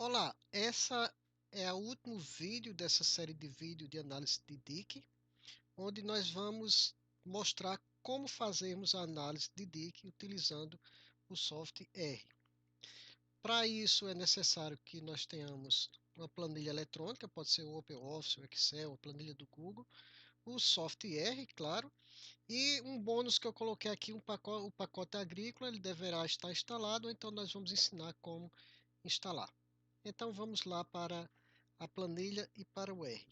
Olá, essa é o último vídeo dessa série de vídeo de análise de DIC, onde nós vamos mostrar como fazermos a análise de DIC utilizando o software R. Para isso é necessário que nós tenhamos uma planilha eletrônica, pode ser o OpenOffice, o Excel, a planilha do Google, o software R, claro, e um bônus que eu coloquei aqui, o pacote agrícola, ele deverá estar instalado, então nós vamos ensinar como instalar. Então vamos lá para a planilha e para o R.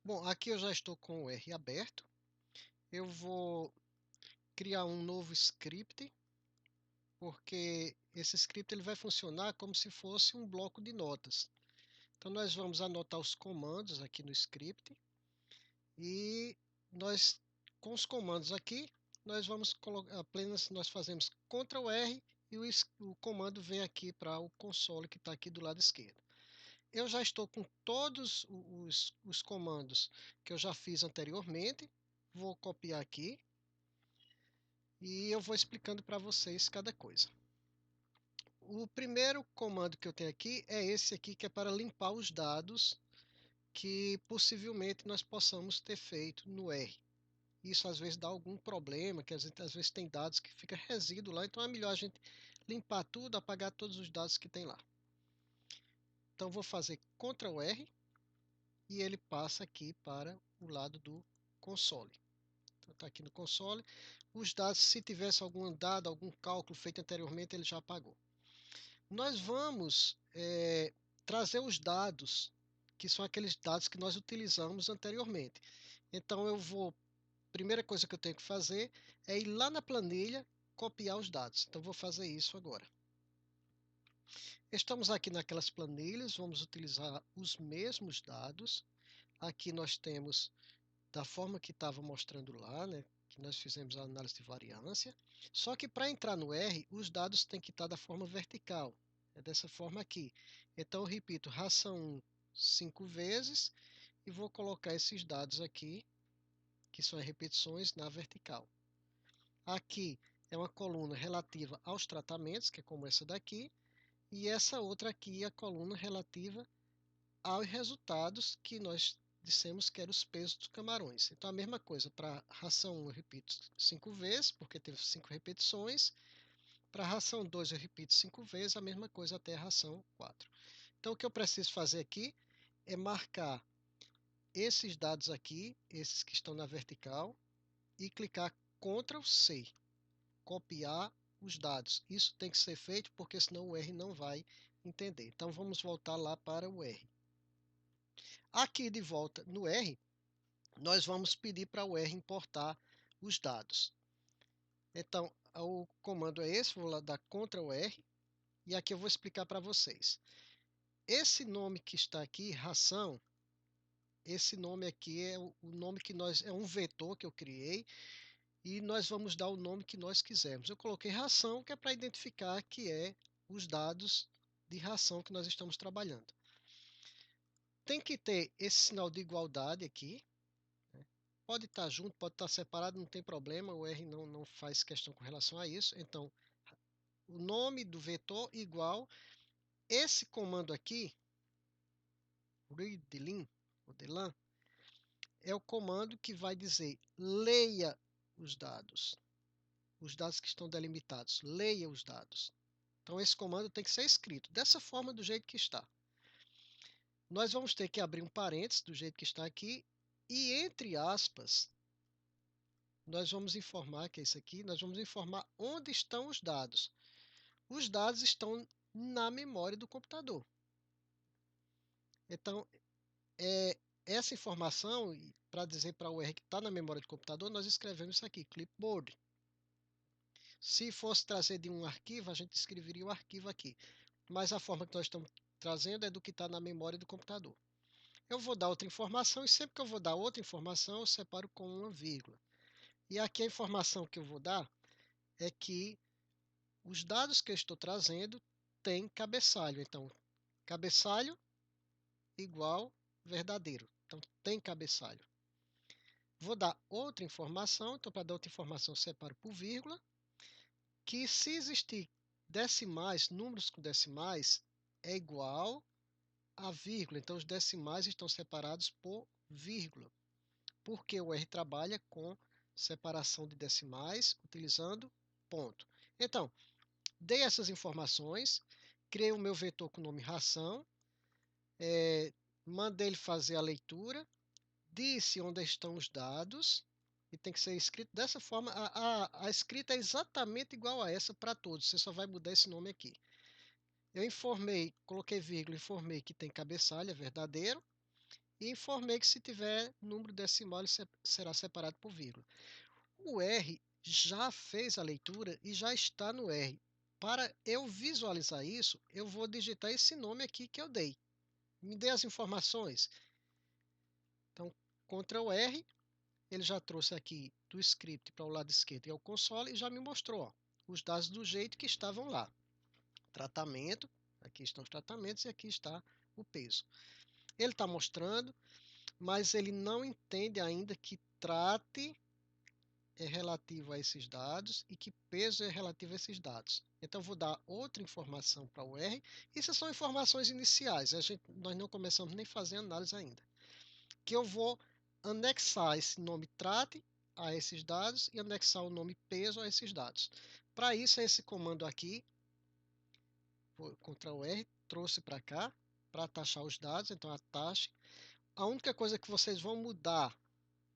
Bom, aqui eu já estou com o R aberto. Eu vou criar um novo script, porque esse script ele vai funcionar como se fosse um bloco de notas. Então nós vamos anotar os comandos aqui no script e nós com os comandos aqui nós vamos colocar apenas nós fazemos Ctrl R e o comando vem aqui para o console que está aqui do lado esquerdo. Eu já estou com todos os comandos que eu já fiz anteriormente. Vou copiar aqui e eu vou explicando para vocês cada coisa. O primeiro comando que eu tenho aqui é esse aqui, que é para limpar os dados que possivelmente nós possamos ter feito no R. Isso às vezes dá algum problema, que às vezes tem dados que fica resíduo lá, então é melhor a gente limpar tudo, apagar todos os dados que tem lá. Então vou fazer Ctrl R e ele passa aqui para o lado do console. Então está aqui no console. Os dados, se tivesse algum dado, algum cálculo feito anteriormente, ele já apagou. Nós vamos trazer os dados, que são aqueles dados que nós utilizamos anteriormente. Então eu vou, primeira coisa que eu tenho que fazer é ir lá na planilha, copiar os dados. Então vou fazer isso agora. Estamos aqui naquelas planilhas, vamos utilizar os mesmos dados. Aqui nós temos da forma que estava mostrando lá, né, que nós fizemos a análise de variância. Só que para entrar no R, os dados têm que estar da forma vertical. É dessa forma aqui. Então eu repito ração 1 5 vezes e vou colocar esses dados aqui, que são as repetições, na vertical. Aqui é uma coluna relativa aos tratamentos, que é como essa daqui, e essa outra aqui é a coluna relativa aos resultados que nós dissemos que eram os pesos dos camarões. Então a mesma coisa, para ração 1 eu repito 5 vezes, porque teve 5 repetições. Para a ração 2 eu repito 5 vezes, a mesma coisa até a ração 4. Então o que eu preciso fazer aqui é marcar esses dados aqui, esses que estão na vertical, e clicar Ctrl C, copiar os dados. Isso tem que ser feito porque senão o R não vai entender. Então vamos voltar lá para o R. Aqui de volta no R, nós vamos pedir para o R importar os dados. Então, o comando é esse, vou lá dar Ctrl R, e aqui eu vou explicar para vocês. Esse nome que está aqui, ração, esse nome aqui é o nome que é um vetor que eu criei, e nós vamos dar o nome que nós quisermos. Eu coloquei ração, que é para identificar que é os dados de ração que nós estamos trabalhando. Tem que ter esse sinal de igualdade aqui. Pode estar junto, pode estar separado, não tem problema, o R não faz questão com relação a isso. Então, o nome do vetor igual, esse comando aqui, readlin, ou delan, é o comando que vai dizer leia os dados que estão delimitados, leia os dados. Então esse comando tem que ser escrito dessa forma, do jeito que está. Nós vamos ter que abrir um parênteses do jeito que está aqui e entre aspas, nós vamos informar que é isso aqui, nós vamos informar onde estão os dados. Os dados estão na memória do computador. Então, essa informação, para dizer para o R que está na memória do computador, nós escrevemos isso aqui, clipboard. Se fosse trazer de um arquivo, a gente escreveria o arquivo aqui. Mas a forma que nós estamos trazendo é do que está na memória do computador. Eu vou dar outra informação e sempre que eu vou dar outra informação, eu separo com uma vírgula. E aqui a informação que eu vou dar é que os dados que eu estou trazendo têm cabeçalho. Então, cabeçalho igual verdadeiro. Então, tem cabeçalho. Vou dar outra informação. Então, para dar outra informação, eu separo por vírgula. Que se existir decimais, números com decimais, é igual a vírgula. Então, os decimais estão separados por vírgula, porque o R trabalha com separação de decimais utilizando ponto. Então, dei essas informações, criei o meu vetor com o nome ração, mandei ele fazer a leitura, disse onde estão os dados, e tem que ser escrito dessa forma. A escrita é exatamente igual a essa para todos, você só vai mudar esse nome aqui. Eu informei, coloquei vírgula, informei que tem cabeçalho, é verdadeiro, e informei que se tiver número decimal, ele será separado por vírgula. O R já fez a leitura e já está no R. Para eu visualizar isso, eu vou digitar esse nome aqui que eu dei. Me dê as informações. Então, Ctrl R, ele já trouxe aqui do script para o lado esquerdo, que é o console, e já me mostrou ó, os dados do jeito que estavam lá. Tratamento, aqui estão os tratamentos e aqui está o peso. Ele está mostrando, mas ele não entende ainda que trate é relativo a esses dados e que peso é relativo a esses dados. Então, vou dar outra informação para o R. Isso são informações iniciais, nós não começamos nem a fazer análise ainda. Que eu vou anexar esse nome trate a esses dados e anexar o nome peso a esses dados. Para isso, é esse comando aqui, vou Ctrl R, trouxe para cá, para taxar os dados, então atache. A única coisa que vocês vão mudar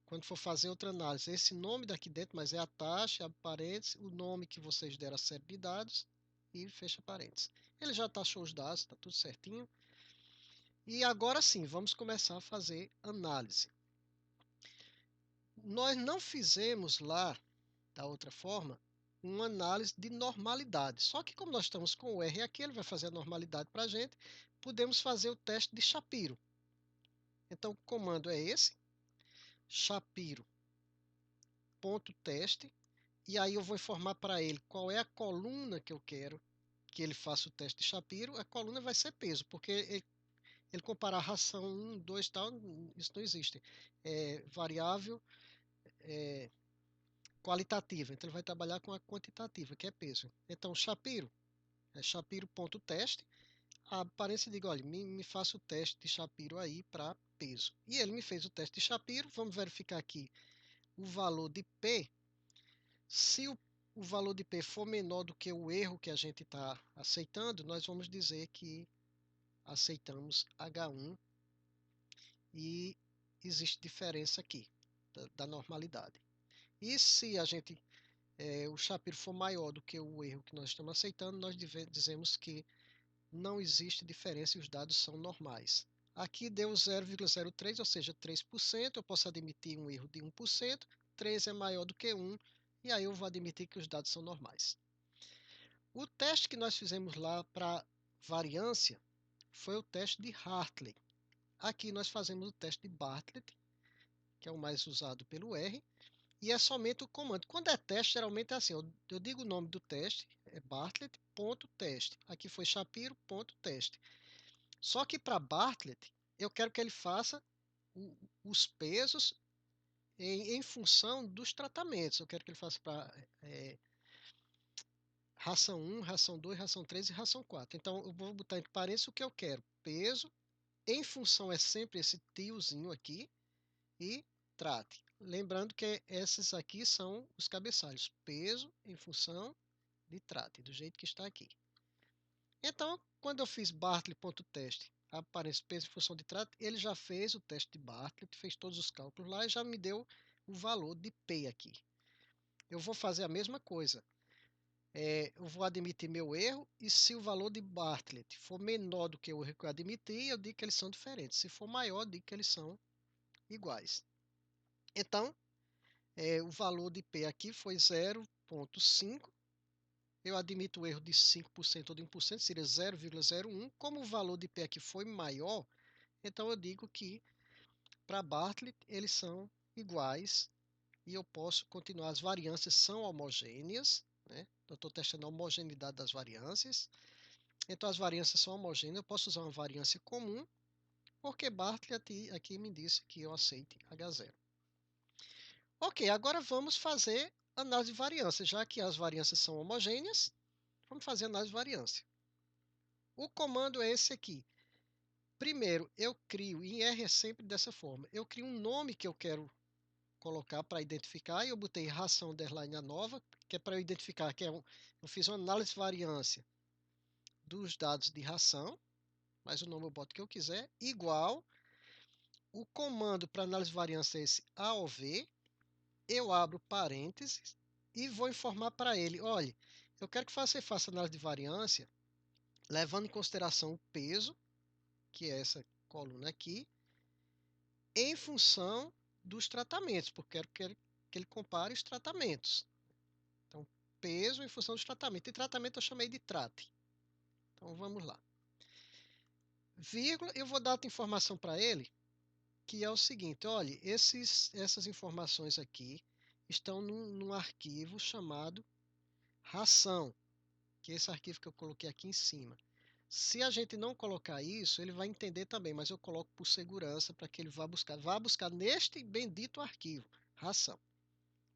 quando for fazer outra análise, esse nome daqui dentro, mas é a taxa, abre parênteses, o nome que vocês deram à série de dados e fecha parênteses. Ele já taxou os dados, está tudo certinho. E agora sim, vamos começar a fazer análise. Nós não fizemos lá, da outra forma, uma análise de normalidade. Só que como nós estamos com o R aqui, ele vai fazer a normalidade para a gente, podemos fazer o teste de Shapiro. Então, o comando é esse, Shapiro.teste, e aí eu vou informar para ele qual é a coluna que eu quero que ele faça o teste de Shapiro. A coluna vai ser peso, porque ele comparar ração 1, 2 tal, isso não existe. É variável qualitativa, então ele vai trabalhar com a quantitativa, que é peso. Então, Shapiro, é Shapiro.teste. A aparência diga, olha, me faça o teste de Shapiro aí para peso. E ele me fez o teste de Shapiro. Vamos verificar aqui o valor de P. Se o valor de P for menor do que o erro que a gente está aceitando, nós vamos dizer que aceitamos H1 e existe diferença aqui da normalidade. E se o Shapiro for maior do que o erro que nós estamos aceitando, nós dizemos que não existe diferença e os dados são normais. Aqui deu 0,03, ou seja, 3%. Eu posso admitir um erro de 1%. 3 é maior do que 1, e aí eu vou admitir que os dados são normais. O teste que nós fizemos lá para variância foi o teste de Hartley. Aqui nós fazemos o teste de Bartlett, que é o mais usado pelo R, e é somente o comando. Quando é teste, geralmente é assim, eu digo o nome do teste, é Bartlett.teste. Aqui foi Shapiro.teste. Só que para Bartlett, eu quero que ele faça os pesos em função dos tratamentos. Eu quero que ele faça para ração 1, ração 2, ração 3 e ração 4. Então, eu vou botar entre parênteses o que eu quero. Peso, em função é sempre esse tiozinho aqui, e trate. Lembrando que esses aqui são os cabeçalhos. Peso em função de trate, do jeito que está aqui. Então, quando eu fiz Bartlett.teste, aparece peso em função de trate, ele já fez o teste de Bartlett, fez todos os cálculos lá e já me deu o valor de P aqui. Eu vou fazer a mesma coisa. Eu vou admitir meu erro e se o valor de Bartlett for menor do que o erro que eu admiti, eu digo que eles são diferentes. Se for maior, eu digo que eles são iguais. Então, o valor de P aqui foi 0,5. Eu admito o erro de 5% ou de 1%, seria 0,01. Como o valor de P aqui foi maior, então eu digo que para Bartlett eles são iguais e eu posso continuar. As variâncias são homogêneas, né? Eu estou testando a homogeneidade das variâncias. Então as variâncias são homogêneas. Eu posso usar uma variância comum, porque Bartlett aqui me disse que eu aceite H0. Ok, agora vamos fazer análise de variância. Já que as variâncias são homogêneas, vamos fazer análise de variância. O comando é esse aqui. Primeiro, eu crio, e em R é sempre dessa forma, eu crio um nome que eu quero colocar para identificar, e eu botei ração underline a nova, que é para eu identificar que eu fiz uma análise de variância dos dados de ração, mas o nome eu boto que eu quiser, igual o comando para análise de variância é esse AOV, eu abro parênteses e vou informar para ele, olha, eu quero que você faça análise de variância levando em consideração o peso, que é essa coluna aqui, em função dos tratamentos, porque eu quero que ele compare os tratamentos. Então, peso em função dos tratamentos. E tratamento eu chamei de trate. Então, vamos lá. Vírgula, eu vou dar outra informação para ele, que é o seguinte, olha, essas informações aqui estão num arquivo chamado ração, que é esse arquivo que eu coloquei aqui em cima. Se a gente não colocar isso, ele vai entender também, mas eu coloco por segurança para que ele vá buscar. Vá buscar neste bendito arquivo, ração.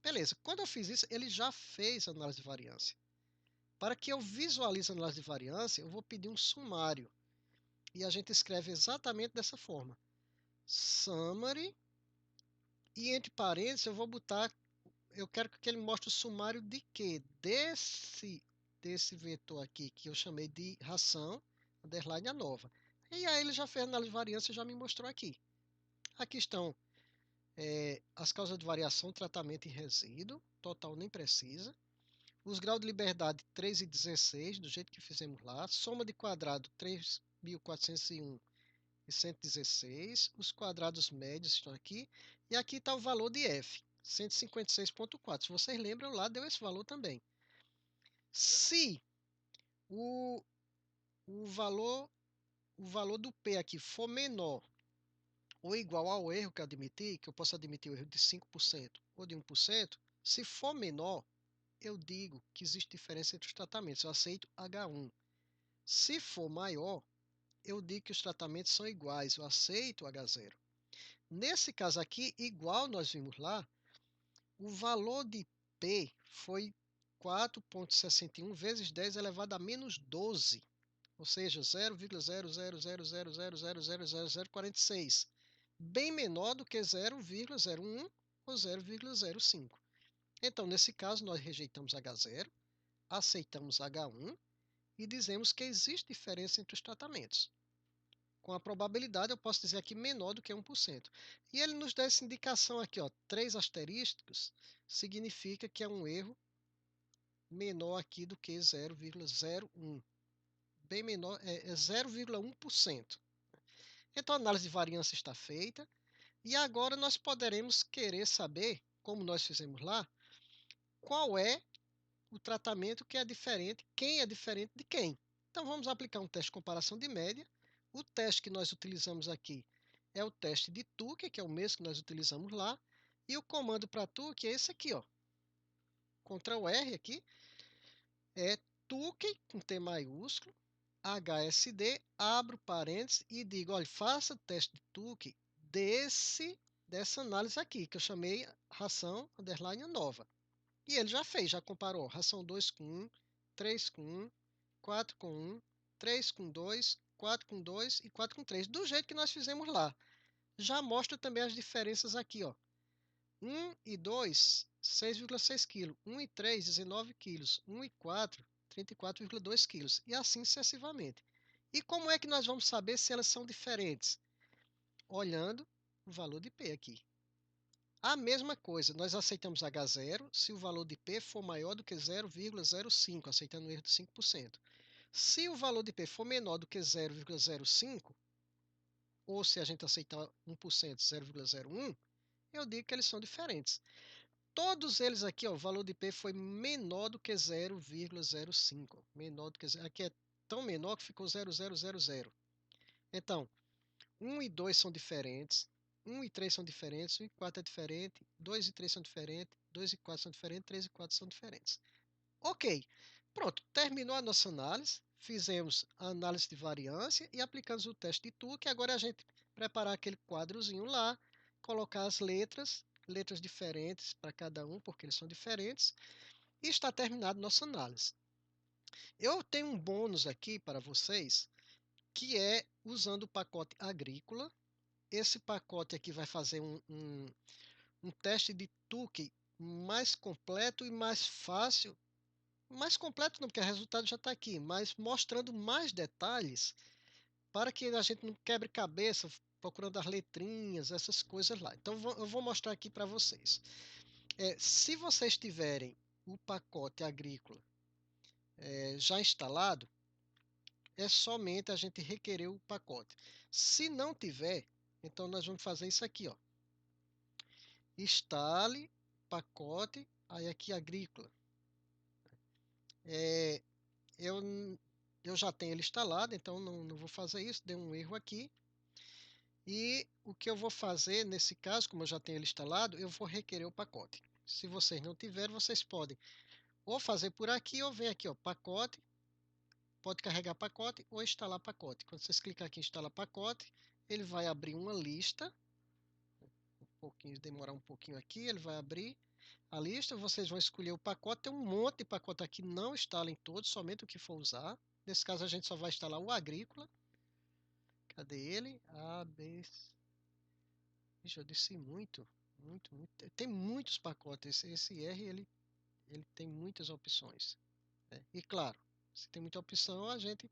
Beleza, quando eu fiz isso, ele já fez a análise de variância. Para que eu visualize a análise de variância, eu vou pedir um sumário. E a gente escreve exatamente dessa forma. Summary. E entre parênteses eu vou botar, eu quero que ele mostre o sumário de quê? Desse vetor aqui, que eu chamei de ração, underline a nova. E aí ele já fez a análise de variância e já me mostrou aqui. Aqui estão as causas de variação, tratamento e resíduo, total nem precisa. Os graus de liberdade 3 e 16, do jeito que fizemos lá. Soma de quadrado 3.401 e 116. Os quadrados médios estão aqui. E aqui está o valor de F, 156,4. Se vocês lembram, lá deu esse valor também. Se o, o valor do P aqui for menor ou igual ao erro que eu admiti, que eu posso admitir o erro de 5% ou de 1%, se for menor, eu digo que existe diferença entre os tratamentos. Eu aceito H1. Se for maior, eu digo que os tratamentos são iguais. Eu aceito H0. Nesse caso aqui, igual nós vimos lá, o valor de P foi 4,61 vezes 10 elevado a menos 12, ou seja, 0,00000000046, bem menor do que 0,01 ou 0,05. Então, nesse caso, nós rejeitamos H0, aceitamos H1 e dizemos que existe diferença entre os tratamentos. Com a probabilidade, eu posso dizer aqui menor do que 1%. E ele nos dá essa indicação aqui, ó, 3 asteriscos, significa que é um erro menor aqui do que 0,01. Bem menor, é 0,1%. Então, a análise de variância está feita. E agora nós poderemos querer saber, como nós fizemos lá, qual é o tratamento que é diferente, quem é diferente de quem. Então vamos aplicar um teste de comparação de média. O teste que nós utilizamos aqui é o teste de Tukey, que é o mesmo que nós utilizamos lá. E o comando para Tukey é esse aqui, ó. Ctrl R aqui é Tukey com T maiúsculo, HSD, abro parênteses e digo, olha, faça o teste de Tukey dessa análise aqui, que eu chamei ração underline nova. E ele já fez, já comparou ração 2 com 1, 3 com 1, 4 com 1, 3 com 2, 4 com 2 e 4 com 3, do jeito que nós fizemos lá. Já mostra também as diferenças aqui, ó. 1 e 2, 6,6 kg. 1 e 3, 19 kg. 1 e 4, 34,2 kg. E assim sucessivamente. E como é que nós vamos saber se elas são diferentes? Olhando o valor de P aqui. A mesma coisa, nós aceitamos H0 se o valor de P for maior do que 0,05, aceitando um erro de 5%. Se o valor de P for menor do que 0,05, ou se a gente aceitar 1%, 0,01, eu digo que eles são diferentes. Todos eles aqui, ó, o valor de P foi menor do que 0,05. Menor do que, aqui é tão menor que ficou 0,000. Então, 1 e 2 são diferentes, 1 e 3 são diferentes, 1 e 4 é diferente, 2 e 3 são diferentes, 2 e 4 são diferentes, 3 e 4 são diferentes. Ok, pronto, terminou a nossa análise, fizemos a análise de variância e aplicamos o teste de Tukey. Agora a gente preparar aquele quadrozinho lá, colocar as letras diferentes para cada um, porque eles são diferentes, e está terminada nossa análise. Eu tenho um bônus aqui para vocês, que é usando o pacote agrícola. Esse pacote aqui vai fazer um teste de Tukey mais completo e mais fácil. Mais completo não, porque o resultado já está aqui, mas mostrando mais detalhes para que a gente não quebre cabeça procurando as letrinhas, essas coisas lá. Então eu vou mostrar aqui para vocês. Se vocês tiverem o pacote agrícola já instalado, é somente a gente requerer o pacote. Se não tiver, então nós vamos fazer isso aqui, ó. Instale pacote, aí aqui agrícola. É, eu, eu já tenho ele instalado, então não vou fazer isso, deu um erro aqui. E o que eu vou fazer nesse caso, como eu já tenho ele instalado, eu vou requerer o pacote. Se vocês não tiverem, vocês podem ou fazer por aqui ou vem aqui, ó, pacote, pode carregar pacote ou instalar pacote. Quando vocês clicar aqui em instalar pacote, ele vai abrir uma lista, demorar um pouquinho aqui, ele vai abrir a lista, vocês vão escolher o pacote, tem um monte de pacote aqui, não instalem todos, somente o que for usar. Nesse caso a gente só vai instalar o agrícola. Cadê ele? A, B, Ixi, eu disse muito, muito, muito. Tem muitos pacotes. Esse R ele tem muitas opções, né? E claro, se tem muita opção, a gente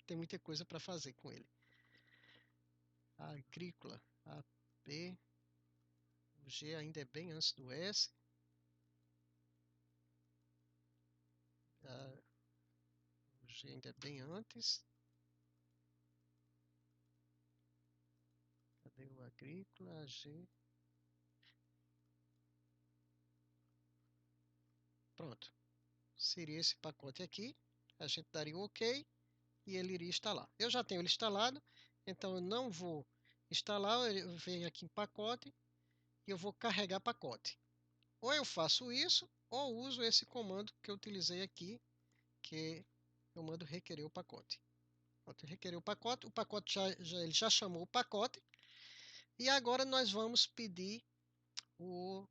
tem muita coisa para fazer com ele. Agrícola, A, P, o G ainda é bem antes do S. O G ainda é bem antes. Cadê o agrícola? A, G. Pronto. Seria esse pacote aqui. A gente daria um OK e ele iria instalar. Eu já tenho ele instalado, então eu não vou instalar. Eu venho aqui em pacote e eu vou carregar pacote. Ou eu faço isso, ou uso esse comando que eu utilizei aqui, que eu mando requerer o pacote. Requerer o pacote ele já chamou o pacote, e agora nós vamos pedir o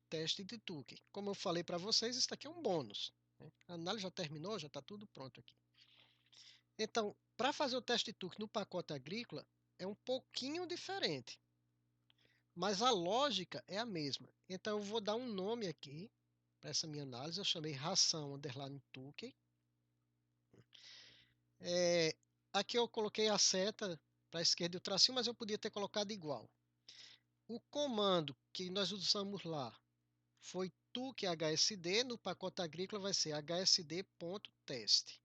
teste de Tukey. Como eu falei para vocês, isso aqui é um bônus, né? A análise já terminou, já está tudo pronto aqui. Então, para fazer o teste de Tukey no pacote agrícola, é um pouquinho diferente, mas a lógica é a mesma. Então, eu vou dar um nome aqui para essa minha análise. Eu chamei ração underline Tukey. Aqui eu coloquei a seta para a esquerda e o tracinho, mas eu podia ter colocado igual. O comando que nós usamos lá foi Tukey HSD. No pacote agrícola vai ser hsd.test.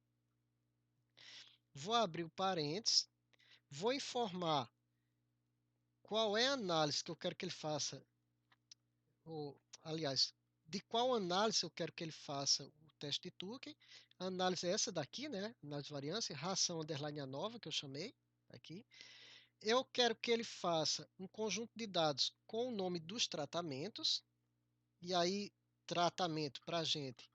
Vou abrir o parênteses. Vou informar qual é a análise que eu quero que ele faça, ou, aliás, de qual análise eu quero que ele faça o teste de Tukey. A análise é essa daqui, né? Análise de variância, ração underline a nova, que eu chamei aqui. Eu quero que ele faça um conjunto de dados com o nome dos tratamentos. E aí, tratamento para a gente,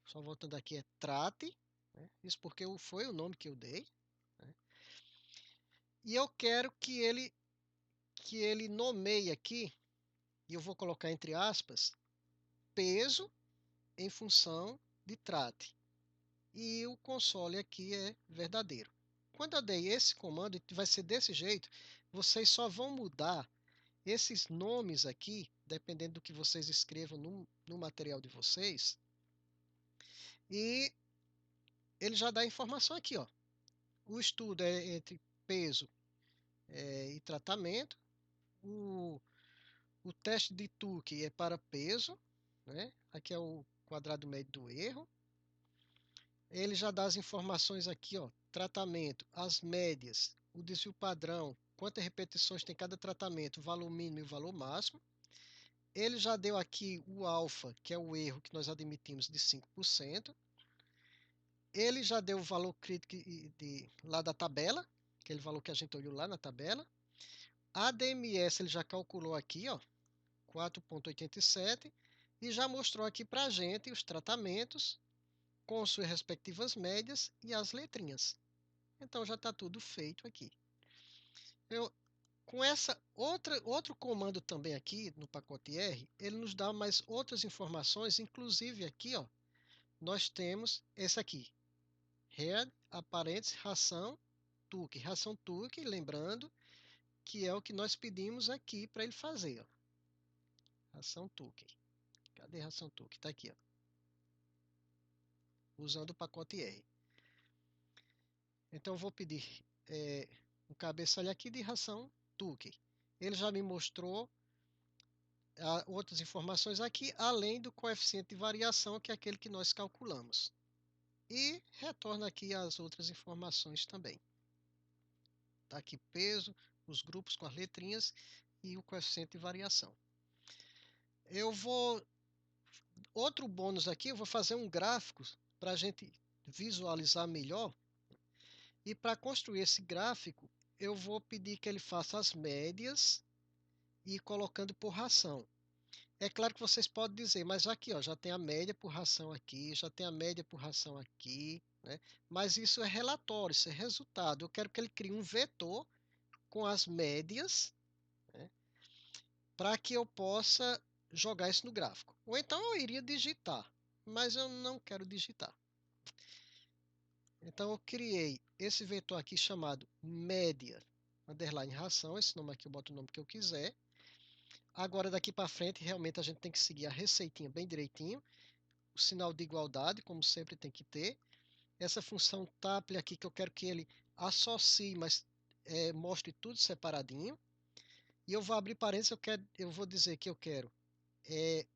só voltando aqui, é trate, né? Isso porque foi o nome que eu dei, né? E eu quero que ele nomeie aqui, e eu vou colocar entre aspas, peso em função de trate. E o console aqui é verdadeiro. Quando eu dei esse comando, vai ser desse jeito, vocês só vão mudar esses nomes aqui, dependendo do que vocês escrevam no material de vocês, e ele já dá a informação aqui, ó. O estudo é entre peso e tratamento. O, o teste de Tukey é para peso, né? Aqui é o quadrado médio do erro. Ele já dá as informações aqui, ó. Tratamento, as médias, o desvio padrão, quantas repetições tem cada tratamento, o valor mínimo e o valor máximo. Ele já deu aqui o alfa, que é o erro que nós admitimos de 5%. Ele já deu o valor crítico lá da tabela, aquele valor que a gente olhou lá na tabela. A DMS ele já calculou aqui, ó, 4,87 e já mostrou aqui para a gente os tratamentos com suas respectivas médias e as letrinhas. Então já está tudo feito aqui. Com outro comando também aqui no pacote R, ele nos dá mais outras informações, inclusive aqui, ó, nós temos esse aqui. Head, aparentes, ração, tuque. Ração tuque, lembrando que é o que nós pedimos aqui para ele fazer. Ó. Ração tuque. Cadê ração tuque? Está aqui, ó. Usando o pacote R. Então, eu vou pedir um cabeçalho aqui de ração tuque. Ele já me mostrou outras informações aqui, além do coeficiente de variação, que é aquele que nós calculamos. E retorna aqui as outras informações também. Está aqui peso, os grupos com as letrinhas e o coeficiente de variação. Outro bônus aqui, eu vou fazer um gráfico para a gente visualizar melhor. E para construir esse gráfico, eu vou pedir que ele faça as médias e ir colocando por ração. É claro que vocês podem dizer, mas aqui ó, já tem a média por ração aqui, já tem a média por ração aqui, né? Mas isso é relatório, isso é resultado. Eu quero que ele crie um vetor com as médias, né? Para que eu possa jogar isso no gráfico. Ou então eu iria digitar, mas eu não quero digitar. Então eu criei esse vetor aqui chamado média, underline ração, esse nome aqui eu boto o nome que eu quiser. Agora daqui para frente realmente a gente tem que seguir a receitinha bem direitinho. O sinal de igualdade, como sempre tem que ter. Essa função tuple aqui que eu quero que ele associe, mas mostre tudo separadinho. E eu vou abrir parênteses, eu vou dizer que eu quero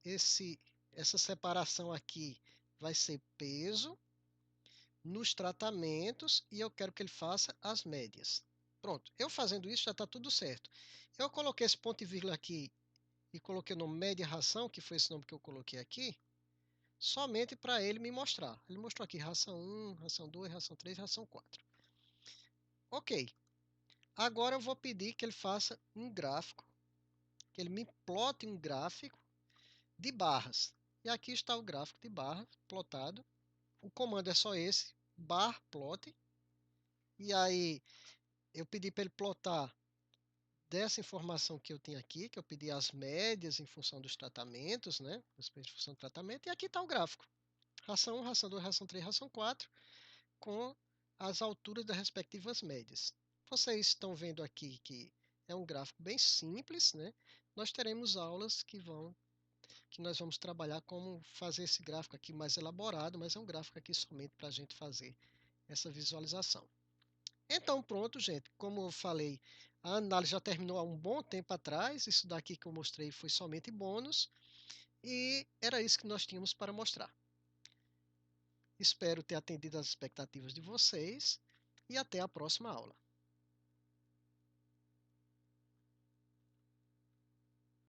essa separação aqui vai ser peso nos tratamentos e eu quero que ele faça as médias. Pronto, eu fazendo isso já está tudo certo. Eu coloquei esse ponto e vírgula aqui e coloquei o nome média ração, que foi esse nome que eu coloquei aqui, somente para ele me mostrar. Ele mostrou aqui ração 1, ração 2, ração 3, ração 4. Ok, agora eu vou pedir que ele faça um gráfico, que ele me plote um gráfico de barras. E aqui está o gráfico de barras plotado. O comando é só esse, bar plot. E aí eu pedi para ele plotar dessa informação que eu tinha aqui, que eu pedi as médias em função dos tratamentos, né? Em função do tratamento, e aqui está o gráfico. Ração 1, ração 2, ração 3, ração 4, com as alturas das respectivas médias. Vocês estão vendo aqui que é um gráfico bem simples, né? Nós teremos aulas que nós vamos trabalhar como fazer esse gráfico aqui mais elaborado, mas é um gráfico aqui somente para a gente fazer essa visualização. Então, pronto, gente. Como eu falei, a análise já terminou há um bom tempo atrás. Isso daqui que eu mostrei foi somente bônus. E era isso que nós tínhamos para mostrar. Espero ter atendido às expectativas de vocês e até a próxima aula.